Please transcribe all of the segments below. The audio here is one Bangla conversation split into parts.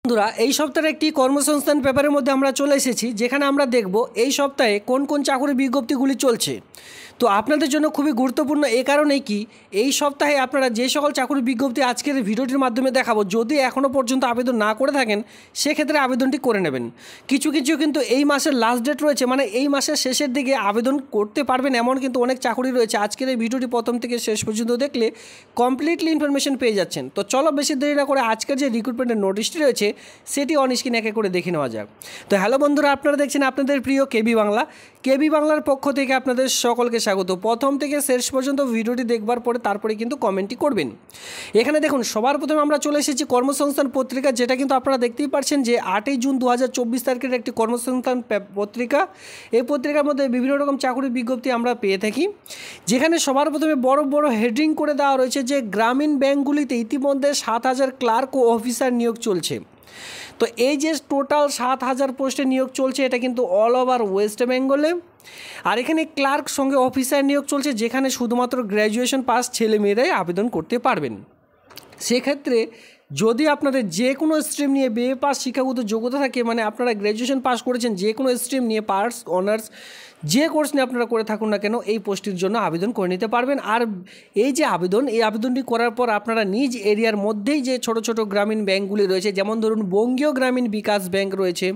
বন্ধুরা এই সপ্তাহের একটি কর্মসংস্থান পেপারের মধ্যে আমরা চলে এসেছি, যেখানে আমরা দেখব এই সপ্তাহে কোন কোন চাকরির বিজ্ঞপ্তিগুলি চলছে। তো আপনাদের জন্য খুবই গুরুত্বপূর্ণ এই কারণেই কি এই সপ্তাহে আপনারা যে সকল চাকরির বিজ্ঞপ্তি আজকের ভিডিওটির মাধ্যমে দেখাবো, যদি এখনও পর্যন্ত আবেদন না করে থাকেন সেক্ষেত্রে আবেদনটি করে নেবেন। কিছু কিন্তু এই মাসের লাস্ট ডেট রয়েছে, মানে এই মাসের শেষের দিকে আবেদন করতে পারবেন এমন কিন্তু অনেক চাকরি রয়েছে। আজকের এই ভিডিওটি প্রথম থেকে শেষ পর্যন্ত দেখলে কমপ্লিটলি ইনফরমেশন পেয়ে যাচ্ছেন। তো চলো বেশি দেরি না করে আজকের যে রিক্রুটমেন্টের নোটিশটি রয়েছে সেটি অন স্ক্রিন একে করে দেখে নেওয়া যাক। তো হ্যালো বন্ধুরা, আপনারা দেখছেন আপনাদের প্রিয় কেবি বাংলা। কেবি বাংলার পক্ষ থেকে আপনাদের সকলকে স্বাগত। প্রথম থেকে শেষ পর্যন্ত ভিডিওটি দেখবার পরে তারপরে কিন্তু কমেন্টটি করবেন। এখানে দেখুন, সবার প্রথমে আমরা চলে এসেছি কর্মসংস্থান পত্রিকা, যেটা কিন্তু আপনারা দেখতেই পাচ্ছেন যে 8ই জুন 2024 তারিখের একটি কর্মসংস্থান পত্রিকা। এই পত্রিকার মধ্যে বিভিন্ন রকম চাকরির বিজ্ঞপ্তি আমরা পেয়ে থাকি, যেখানে সবার প্রথমে বড় বড় হেডিং করে দেওয়া রয়েছে যে গ্রামীণ ব্যাংকগুলিতে ইতিমধ্যে 7,000 ক্লার্ক ও অফিসার নিয়োগ চলছে। তো এই যে টোটাল 7,000 পোস্টে নিয়োগ চলছে, এটা কিন্তু অল ওভার ওয়েস্ট বেঙ্গলে। আর এখানে ক্লার্ক সঙ্গে অফিসার নিয়োগ চলছে, যেখানে শুধুমাত্র গ্র্যাজুয়েশন পাস ছেলেমেয়েরাই আবেদন করতে পারবেন। সেক্ষেত্রে যদি আপনাদের যে কোনো স্ট্রিম নিয়ে বিএ পাস শিক্ষাগত যোগ্যতা থাকে, মানে আপনারা গ্র্যাজুয়েশন পাস করেছেন যে কোনো স্ট্রিম নিয়ে, পার্টস অনার্স যে কোর্স নিয়ে আপনারা করে থাকুন না কেন, এই পোস্টের জন্য আবেদন করে নিতে পারবেন। আর এই যে এই আবেদনটি করার পর আপনারা নিজ এরিয়ার মধ্যেই যে ছোট ছোট গ্রামীণ ব্যাঙ্কগুলি রয়েছে, যেমন ধরুন বঙ্গীয় গ্রামীণ বিকাশ ব্যাঙ্ক রয়েছে,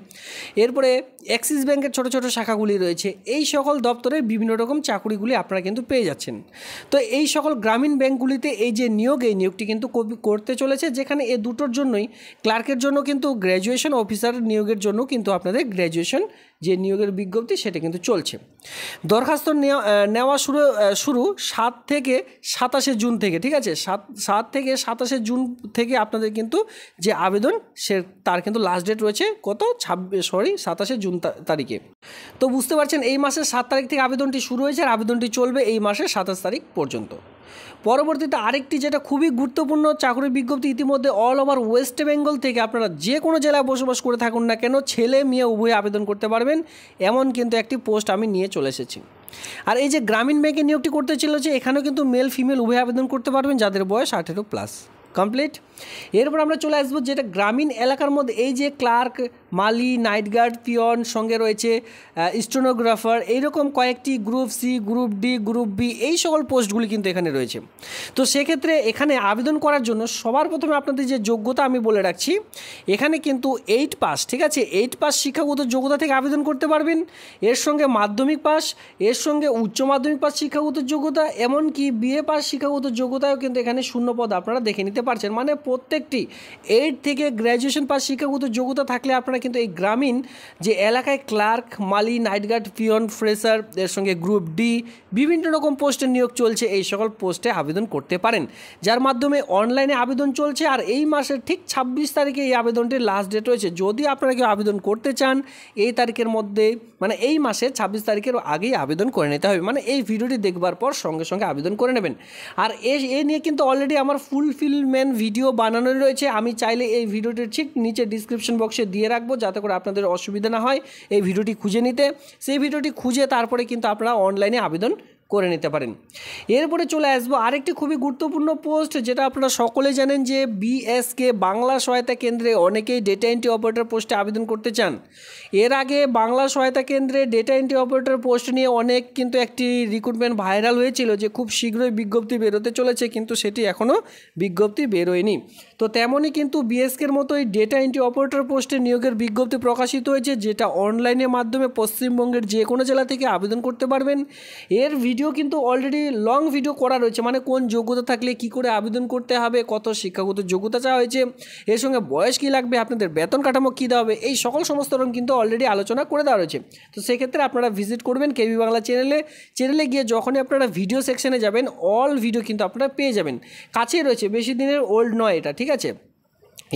এরপরে অ্যাক্সিস ব্যাঙ্কের ছোট ছোট শাখাগুলি রয়েছে, এই সকল দপ্তরে বিভিন্ন রকম চাকুরিগুলি আপনারা কিন্তু পেয়ে যাচ্ছেন। তো এই সকল গ্রামীণ ব্যাঙ্কগুলিতে এই যে এই নিয়োগটি কিন্তু করতে চলেছে, যেখানে এই দুটোর জন্যই, ক্লার্কের জন্য কিন্তু গ্র্যাজুয়েশন, অফিসার নিয়োগের জন্য কিন্তু আপনাদের গ্র্যাজুয়েশন যে নিয়োগের বিজ্ঞপ্তি সেটা কিন্তু চলছে। দরখাস্ত নেওয়া শুরু 7 থেকে 27 জুন থেকে, ঠিক আছে। 7 থেকে 27 জুন থেকে আপনাদের কিন্তু যে আবেদন তার কিন্তু লাস্ট ডেট রয়েছে কত 27 জুন তারিখে। তো বুঝতে পারছেন এই মাসের 7 তারিখ থেকে আবেদনটি শুরু হয়েছে আর আবেদনটি চলবে এই মাসের 27 তারিখ পর্যন্ত। পরবর্তীতে আরেকটি যেটা খুবই গুরুত্বপূর্ণ চাকরির বিজ্ঞপ্তি, ইতিমধ্যে অল ওভার ওয়েস্ট বেঙ্গল থেকে আপনারা যে কোনো জেলায় বসবাস করে থাকুন না কেন, ছেলে মেয়ে উভয়ে আবেদন করতে পারবেন এমন কিন্তু একটি পোস্ট আমি নিয়ে চলে এসেছি। আর এই যে গ্রামীণ ব্যাংকে নিয়োগটি করতে চলেছে, এখানেও কিন্তু মেল ফিমেল উভয়ে আবেদন করতে পারবেন যাদের বয়স 18+ কমপ্লিট। এরপর আমরা চলে আসবো যেটা গ্রামীণ এলাকার মধ্যে, এই যে ক্লার্ক, মালি, নাইট গার্ড, পিয়ন, সঙ্গে রয়েছে স্টেনোগ্রাফার, এইরকম কয়েকটি group C, group D, group B, এই সকল পোস্টগুলি কিন্তু এখানে রয়েছে। তো সেক্ষেত্রে এখানে আবেদন করার জন্য সবার প্রথমে আপনাদের যে যোগ্যতা আমি বলে রাখছি, এখানে কিন্তু 8 পাস, ঠিক আছে, 8 পাস শিক্ষাগত যোগ্যতা থেকে আবেদন করতে পারবেন। এর সঙ্গে মাধ্যমিক পাস, এর সঙ্গে উচ্চ মাধ্যমিক পাস শিক্ষাগত যোগ্যতা, এমনকি বিএ পাস শিক্ষাগত যোগ্যতাও কিন্তু এখানে শূন্যপদ আপনারা দেখে নিতে পারছেন। মানে প্রত্যেকটি 8 থেকে গ্র্যাজুয়েশন পাস শিক্ষাগত যোগ্যতা থাকলে আপনারা কিন্তু এই গ্রামীণ যে এলাকায় ক্লার্ক, মালি, নাইট গার্ড, পিয়ন, ফ্রেশার, এর সঙ্গে গ্রুপ ডি, বিভিন্ন রকম পোস্টে নিয়োগ চলছে, এই সকল পোস্টে আবেদন করতে পারেন, যার মাধ্যমে অনলাইনে আবেদন চলছে। আর এই মাসের ঠিক 26 তারিখে এই আবেদনটির লাস্ট ডেট রয়েছে। যদি আপনারা কেউ আবেদন করতে চান এই তারিখের মধ্যে, মানে এই মাসের 26 তারিখের আগেই আবেদন করে নিতে হবে, মানে এই ভিডিওটি দেখবার পর সঙ্গে সঙ্গে আবেদন করে নেবেন। আর এ নিয়ে কিন্তু অলরেডি আমার ফুলফিলমেন্ট ভিডিও বানানো রয়েছে, আমি চাইলে এই ভিডিওটির ঠিক নিচে ডিসক্রিপশন বক্সে দিয়ে রাখবো, যাতে করে আপনাদের অসুবিধা না হয় এই ভিডিওটি খুঁজে নিতে। সেই ভিডিওটি খুঁজে তারপরে কিন্তু আপনারা অনলাইনে আবেদন করে নিতে পারেন। এরপরে চলে আসবো আরেকটি খুবই গুরুত্বপূর্ণ পোস্ট, যেটা আপনারা সকলে জানেন যে বিএসকে বাংলা সহায়তা কেন্দ্রে অনেকেই ডেটা এন্ট্রি অপারেটর পোস্টে আবেদন করতে চান। এর আগে বাংলা সহায়তা কেন্দ্রে ডেটা এন্ট্রি অপারেটর পোস্ট নিয়ে অনেক কিন্তু একটি রিক্রুটমেন্ট ভাইরাল হয়েছিল যে খুব শীঘ্রই বিজ্ঞপ্তি বেরোতে চলেছে, কিন্তু সেটি এখনও বিজ্ঞপ্তি বেরোয়নি। তো তেমনই কিন্তু বিএসকের মতোই ডেটা এন্ট্রি অপারেটর পোস্টে নিয়োগের বিজ্ঞপ্তি প্রকাশিত হয়েছে, যেটা অনলাইনের মাধ্যমে পশ্চিমবঙ্গের যে কোনো জেলা থেকে আবেদন করতে পারবেন। এর ভিডিও কিন্তু অলরেডি লং ভিডিও করা রয়েছে, মানে কোন যোগ্যতা থাকলে কি করে আবেদন করতে হবে, কত শিক্ষাগত যোগ্যতা চাওয়া হয়েছে, এর সঙ্গে বয়স কী লাগবে, আপনাদের বেতন কাঠামো কী দেওয়া হবে, এই সমস্ত রকম কিন্তু অলরেডি আলোচনা করে দেওয়া রয়েছে। তো সেক্ষেত্রে আপনারা ভিজিট করবেন কেবি বাংলা চ্যানেলে গিয়ে যখনই আপনারা ভিডিও সেকশনে যাবেন অল ভিডিও কিন্তু আপনারা পেয়ে যাবেন। কাছেই রয়েছে, বেশি দিনের ওল্ড নয় এটা, ঠিক আছে।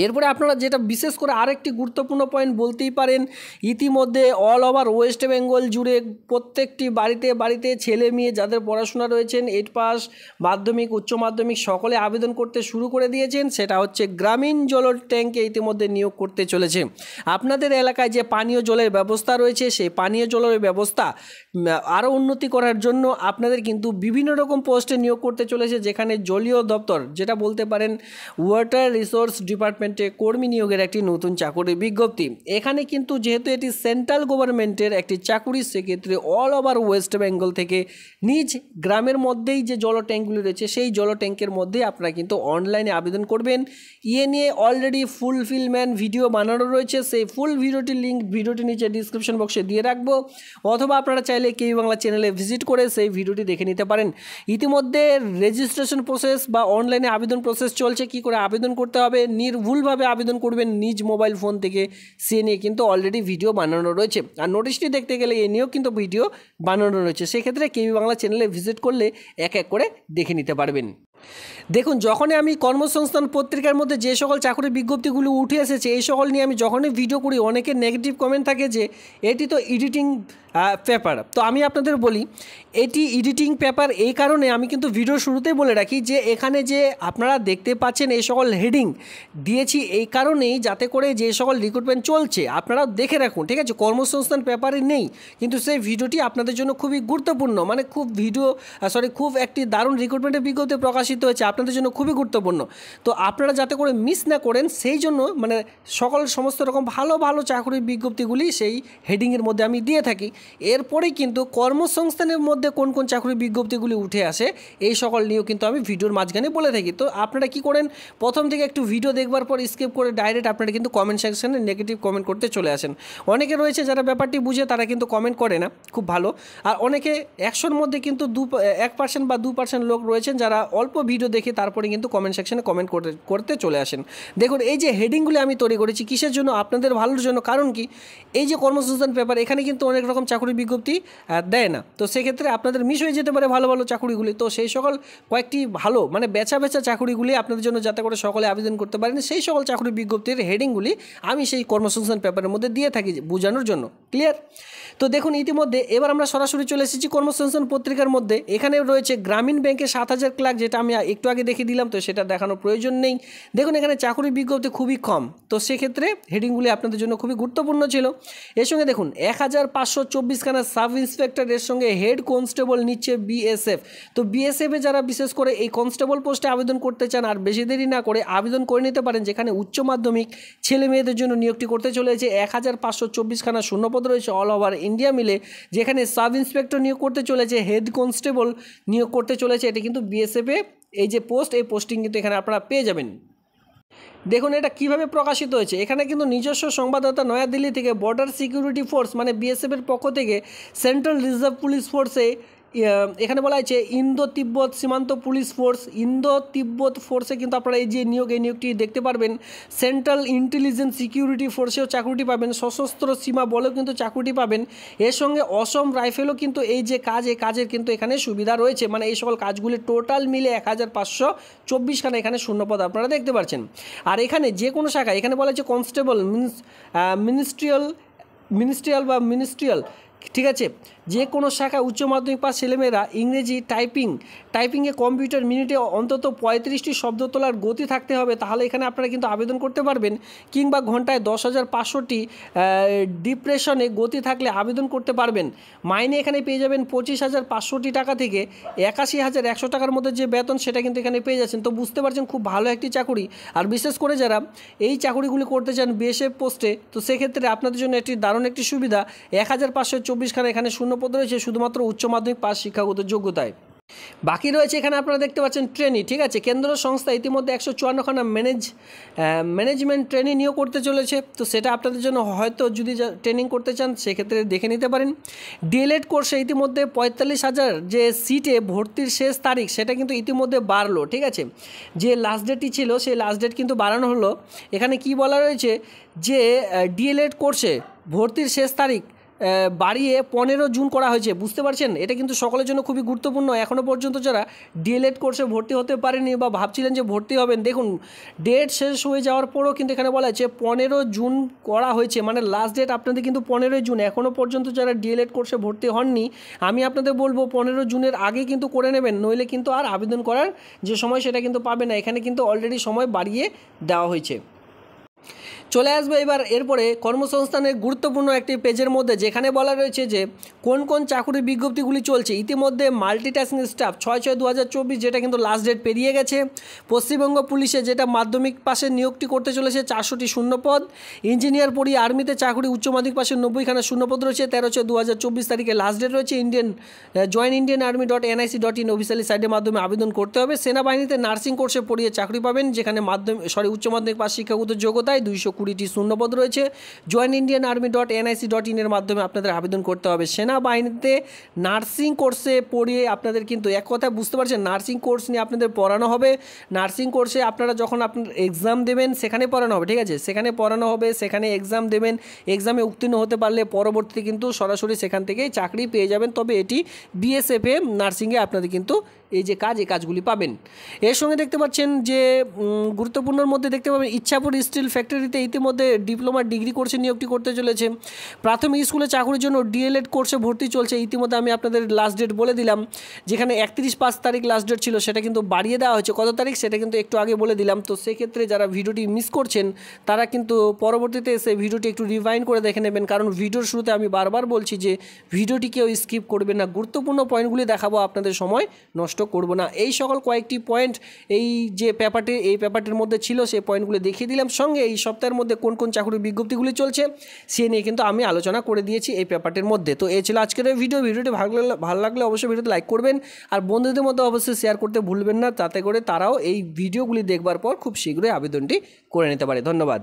এরপরে আপনারা যেটা বিশেষ করে আরেকটি গুরুত্বপূর্ণ পয়েন্ট বলতেই পারেন, ইতিমধ্যে অল ওভার ওয়েস্ট বেঙ্গল জুড়ে প্রত্যেকটি বাড়িতে ছেলে মেয়ে যাদের পড়াশোনা রয়েছেন 8 পাস, মাধ্যমিক, উচ্চ মাধ্যমিক, সকলে আবেদন করতে শুরু করে দিয়েছেন। সেটা হচ্ছে গ্রামীণ জল ট্যাঙ্কে ইতিমধ্যে নিয়োগ করতে চলেছে। আপনাদের এলাকায় যে পানীয় জলের ব্যবস্থা রয়েছে, সেই পানীয় জলের ব্যবস্থা আরও উন্নতি করার জন্য আপনাদের কিন্তু বিভিন্ন রকম পোস্টে নিয়োগ করতে চলেছে, যেখানে জলীয় দপ্তর, যেটা বলতে পারেন ওয়াটার রিসোর্স ডিপার্টমেন্ট ডিপার্টমেন্টে কর্মী নিয়োগের একটি নতুন চাকরির বিজ্ঞপ্তি। এখানে কিন্তু যেহেতু এটি সেন্ট্রাল গভর্নমেন্টের একটি চাকরি, সেক্ষেত্রে অল ওভার ওয়েস্ট বেঙ্গল থেকে নিজ গ্রামের মধ্যেই যে জল ট্যাঙ্কগুলি রয়েছে সেই জল ট্যাঙ্কের মধ্যেই আপনারা কিন্তু অনলাইনে আবেদন করবেন। নিয়ে অলরেডি ফুলফিলমেন্ট ভিডিও বানানো রয়েছে, সেই ফুল ভিডিওটির লিঙ্ক ভিডিওটি নিচে ডিসক্রিপশন বক্সে দিয়ে রাখবো, অথবা আপনারা চাইলে কেবি বাংলা চ্যানেলে ভিজিট করে সেই ভিডিওটি দেখে নিতে পারেন। ইতিমধ্যে রেজিস্ট্রেশন প্রসেস বা অনলাইনে আবেদন প্রসেস চলছে, কি করে আবেদন করতে হবে, নির্ভুলভাবে আবেদন করবেন নিজ মোবাইল ফোন থেকে, সে নিয়ে কিন্তু অলরেডি ভিডিও বানানো রয়েছে। আর নোটিশটি দেখতে গেলে এ নিয়েও কিন্তু ভিডিও বানানো রয়েছে, সেক্ষেত্রে কেবি বাংলা চ্যানেলে ভিজিট করলে এক এক করে দেখে নিতে পারবেন। দেখুন, যখনই আমি কর্মসংস্থান পত্রিকার মধ্যে যে সকল চাকরির বিজ্ঞপ্তিগুলো উঠে এসেছে এই সকল নিয়ে আমি যখনই ভিডিও করি অনেকের নেগেটিভ কমেন্ট থাকে যে এটি তো এডিটিং পেপার। তো আমি আপনাদের বলি, এটি এডিটিং পেপার এই কারণে আমি কিন্তু ভিডিও শুরুতেই বলে রাখি যে এখানে যে আপনারা দেখতে পাচ্ছেন এই সকল হেডিং দিয়েছি এই কারণেই, যাতে করে যে সকল রিক্রুটমেন্ট চলছে আপনারা দেখে রাখুন, ঠিক আছে। কর্মসংস্থান পেপারে নেই, কিন্তু সেই ভিডিওটি আপনাদের জন্য খুবই গুরুত্বপূর্ণ, মানে খুব একটি দারুণ রিক্রুটমেন্টের বিজ্ঞপ্তি প্রকাশিত হয়েছে, আপনাদের জন্য খুবই গুরুত্বপূর্ণ। তো আপনারা যাতে করে মিস না করেন সেই জন্য মানে সমস্ত রকম ভালো ভালো চাকরির বিজ্ঞপ্তিগুলি সেই হেডিংয়ের মধ্যে আমি দিয়ে থাকি। এরপরেই কিন্তু কর্মসংস্থানের মধ্যে কোন কোন চাকরির বিজ্ঞপ্তিগুলি উঠে আসে এই সকল নিয়েও কিন্তু আমি ভিডিওর মাঝখানে বলে থাকি। তো আপনারা কি করেন, প্রথম থেকে একটু ভিডিও দেখবার পর স্কিপ করে ডাইরেক্ট আপনারা কিন্তু কমেন্ট সেকশনে নেগেটিভ কমেন্ট করতে চলে আসেন। অনেকে রয়েছে যারা ব্যাপারটি বুঝে তারা কিন্তু কমেন্ট করে না, খুব ভালো। আর অনেকে 100-র মধ্যে কিন্তু 1% বা 2% লোক রয়েছেন যারা অল্প ভিডিও দেখে তারপরে কিন্তু কমেন্ট সেকশনে কমেন্ট করতে চলে আসেন। দেখুন, এই যে হেডিংগুলি আমি তৈরি করেছি কিসের জন্য, আপনাদের ভালোর জন্য। কারণ কি, এই যে কর্মসংস্থান পেপার এখানে কিন্তু অনেক রকম চাকরির বিজ্ঞপ্তি দেয় না, তো সেক্ষেত্রে আপনাদের মিস হয়ে যেতে পারে ভালো ভালো চাকরিগুলি। তো সেই সকল কয়েকটি ভালো মানে বেচা চাকরিগুলি আপনাদের জন্য যাতে করে সকলে আবেদন করতে পারেন সেই সকল চাকরির বিজ্ঞপ্তির হেডিংগুলি আমি সেই কর্মসংস্থান পেপারের মধ্যে দিয়ে থাকি বোঝানোর জন্য। ক্লিয়ার? তো দেখুন, ইতিমধ্যে এবার আমরা সরাসরি চলে এসেছি কর্মসংস্থান পত্রিকার মধ্যে। এখানে রয়েছে গ্রামীণ ব্যাংকে 7,000 ক্লার্ক, যেটা আমি একটু আগে দেখিয়ে দিলাম, তো সেটা দেখানোর প্রয়োজন নেই। দেখুন, এখানে চাকরির বিজ্ঞপ্তি খুবই কম, তো সেক্ষেত্রে হেডিংগুলি আপনাদের জন্য খুবই গুরুত্বপূর্ণ ছিল। এর সঙ্গে দেখুন 1524খানা সাব ইন্সপেক্টর, এর সঙ্গে হেড কনস্টেবল নিচ্ছে বিএসএফ। তো বিএসএফে যারা বিশেষ করে এই কনস্টেবল পোস্টে আবেদন করতে চান আর বেশি দেরি না করে আবেদন করে নিতে পারেন, যেখানে উচ্চ মাধ্যমিক ছেলে মেয়েদের জন্য নিয়োগটি করতে চলেছে। 1524খানা শূন্যপদ রয়েছে অল ওভার ইন্ডিয়া মিলে, যেখানে সাব ইন্সপেক্টর নিয়োগ করতে চলেছে, হেড কনস্টেবল নিয়োগ করতে চলেছে। এটি কিন্তু বিএসএফে এই যে পোস্ট, এই পোস্টিং কিন্তু এখানে আপনারা পেয়ে যাবেন। দেখুন এটা কিভাবে প্রকাশিত হয়েছে, এখানে কিন্তু নিজস্ব সংবাদদাতা নয়াদিল্লি থেকে বর্ডার সিকিউরিটি ফোর্স মানে বিএসএফের পক্ষ থেকে সেন্ট্রাল রিজার্ভ পুলিশ ফোর্সে এখানে বলা হয়েছে ইন্দো তিব্বত সীমান্ত পুলিশ ফোর্স, ইন্দো তিব্বত ফোর্সে কিন্তু আপনারা এই যে নিয়োগটি দেখতে পারবেন। সেন্ট্রাল ইন্টেলিজেন্স সিকিউরিটি ফোর্সেও চাকরিটি পাবেন, সশস্ত্র সীমা বলেও কিন্তু চাকরিটি পাবেন। এর সঙ্গে অসম রাইফেলও কিন্তু এই যে এই কাজের কিন্তু এখানে সুবিধা রয়েছে। মানে এই সকল কাজগুলি টোটাল মিলে 1524খানা এখানে শূন্যপদ আপনারা দেখতে পাচ্ছেন। আর এখানে যে কোনো শাখায় এখানে বলা হয়েছে কনস্টেবল মিনিস্ট্রিয়াল, ঠিক আছে, যে কোনো শাখা উচ্চ মাধ্যমিক পাস ছেলেমেয়েরা ইংরেজি টাইপিংয়ে কম্পিউটার মিনিটে অন্তত 35টি শব্দ তোলার গতি থাকতে হবে, তাহলে এখানে আপনারা কিন্তু আবেদন করতে পারবেন। কিংবা ঘন্টায় 10,500টি ডিপ্রেশনে গতি থাকলে আবেদন করতে পারবেন। মাইনে এখানে পেয়ে যাবেন 25,500 টাকা থেকে 81,100 টাকার মধ্যে যে বেতন সেটা কিন্তু এখানে পেয়ে যাচ্ছেন। তো বুঝতে পারছেন খুব ভালো একটি চাকরি। আর বিশেষ করে যারা এই চাকরিগুলি করতে চান বিএসএফ পোস্টে, তো সেক্ষেত্রে আপনাদের জন্য একটি দারুণ একটি সুবিধা। 1524খানা এখানে শূন্যপদ রয়েছে শুধুমাত্র উচ্চ মাধ্যমিক পাস শিক্ষাগত যোগ্যতায়। বাকি রয়েছে এখানে আপনারা দেখতে পাচ্ছেন ট্রেনি, ঠিক আছে। কেন্দ্র সংস্থা ইতিমধ্যে 154খানা ম্যানেজমেন্ট ট্রেনিং নিয়োগ করতে চলেছে। তো সেটা আপনাদের জন্য হয়তো যদি ট্রেনিং করতে চান সেক্ষেত্রে দেখে নিতে পারেন। ডিএলএড কোর্সে ইতিমধ্যে 45,000 যে সিটে ভর্তির শেষ তারিখ সেটা কিন্তু ইতিমধ্যে বাড়লো, ঠিক আছে। যে লাস্ট ডেটটি ছিল সেই লাস্ট ডেট কিন্তু বাড়ানো হলো। এখানে কি বলা রয়েছে যে ডিএলএড কোর্সে ভর্তির শেষ তারিখ বাড়িয়ে 15 জুন করা হয়েছে। বুঝতে পারছেন, এটা কিন্তু সকলের জন্য খুবই গুরুত্বপূর্ণ। এখনও পর্যন্ত যারা ডিএলএড কোর্সে ভর্তি হতে পারেনি বা ভাবছিলেন যে ভর্তি হবেন, দেখুন ডেট শেষ হয়ে যাওয়ার পরও কিন্তু এখানে বলা হয়েছে 15 জুন করা হয়েছে, মানে লাস্ট ডেট আপনাদের কিন্তু 15 জুন। এখনও পর্যন্ত যারা ডিএলএড কোর্সে ভর্তি হননি আমি আপনাদের বলবো 15 জুনের আগে কিন্তু করে নেবেন, নইলে কিন্তু আর আবেদন করার যে সময় সেটা কিন্তু পাবে না। এখানে কিন্তু অলরেডি সময় বাড়িয়ে দেওয়া হয়েছে। চলে আসবে এবার এরপরে কর্মসংস্থানের গুরুত্বপূর্ণ একটি পেজের মধ্যে, যেখানে বলা রয়েছে যে কোন কোন চাকুরির বিজ্ঞপ্তিগুলি চলছে। ইতিমধ্যে মাল্টিটাস্কিং স্টাফ 6/6/2024, যেটা কিন্তু লাস্ট ডেট পেরিয়ে গেছে। পশ্চিমবঙ্গ পুলিশে যেটা মাধ্যমিক পাশে নিয়োগটি করতে চলেছে 400টি শূন্যপদ। ইঞ্জিনিয়ার পড়িয়ে আর্মিতে চাকুরি উচ্চ মাধ্যমিক পাশে 90খানা শূন্যপদ রয়েছে। 13/6/2024 তারিখে লাস্ট ডেট রয়েছে। joinIndianArmy.nic.in অফিসিয়ালি সাইটের মাধ্যমে আবেদন করতে হবে। সেনাবাহিনীতে নার্সিং কোর্সে পড়িয়ে চাকরি পাবেন, যেখানে উচ্চ মাধ্যমিক পাশ শিক্ষাগত যোগ্যতায় 220টি শূন্যপদ রয়েছে। joinIndianArmy.nic.in এর মাধ্যমে আপনাদের আবেদন করতে হবে। সেনাবাহিনীতে নার্সিং কোর্সে পড়িয়ে আপনাদের কিন্তু এক কথা বুঝতে পারছেন, নার্সিং কোর্স নিয়ে আপনাদের পড়ানো হবে। নার্সিং কোর্সে আপনারা যখন আপনার এক্সাম দেবেন সেখানে পড়ানো হবে, ঠিক আছে, সেখানে পড়ানো হবে, সেখানে এক্সাম দেবেন। এক্সামে উত্তীর্ণ হতে পারলে পরবর্তীতে কিন্তু সরাসরি সেখান থেকেই চাকরি পেয়ে যাবেন। তবে এটি বিএসএফে নার্সিংয়ে আপনাদের কিন্তু এই যে এই কাজগুলি পাবেন। এর সঙ্গে দেখতে পাচ্ছেন যে গুরুত্বপূর্ণর মধ্যে দেখতে পাবেন ইচ্ছাপুর স্টিল ফ্যাক্টরিতে ইতিমধ্যে ডিপ্লোমা ডিগ্রি কোর্সে নিয়োগটি করতে চলেছে। প্রাথমিক স্কুলে চাকরির জন্য ডিএলএড কোর্সে ভর্তি চলছে। ইতিমধ্যে আমি আপনাদের লাস্ট ডেট বলে দিলাম, যেখানে 31/5 তারিখ লাস্ট ডেট ছিল, সেটা কিন্তু বাড়িয়ে দেওয়া হয়েছে। কত তারিখ সেটা কিন্তু একটু আগে বলে দিলাম। তো সেক্ষেত্রে যারা ভিডিওটি মিস করছেন তারা কিন্তু পরবর্তীতে এসে ভিডিওটি একটু রিভাইন্ড করে দেখে নেবেন, কারণ ভিডিওর শুরুতে আমি বারবার বলছি যে ভিডিওটি কেউ স্কিপ করবেন না। গুরুত্বপূর্ণ পয়েন্টগুলি দেখাবো, আপনাদের সময় নষ্ট করব না। এই সকল কয়েকটি পয়েন্ট এই যে পেপারটির মধ্যে ছিল, সেই পয়েন্টগুলি দেখিয়ে দিলাম। সঙ্গে এই সপ্তাহের মধ্যে কোন কোন চাকরির বিজ্ঞপ্তিগুলি চলছে সে নিয়ে কিন্তু আমি আলোচনা করে দিয়েছি এই পেপারটির মধ্যে। তো এই ছিল আজকের এই ভিডিওটি ভালো লাগলে অবশ্যই ভিডিওতে লাইক করবেন, আর বন্ধুদের মধ্যে অবশ্যই শেয়ার করতে ভুলবেন না, তাতে করে তারাও এই ভিডিওগুলি দেখবার পর খুব শীঘ্রই আবেদনটি করে নিতে পারে। ধন্যবাদ।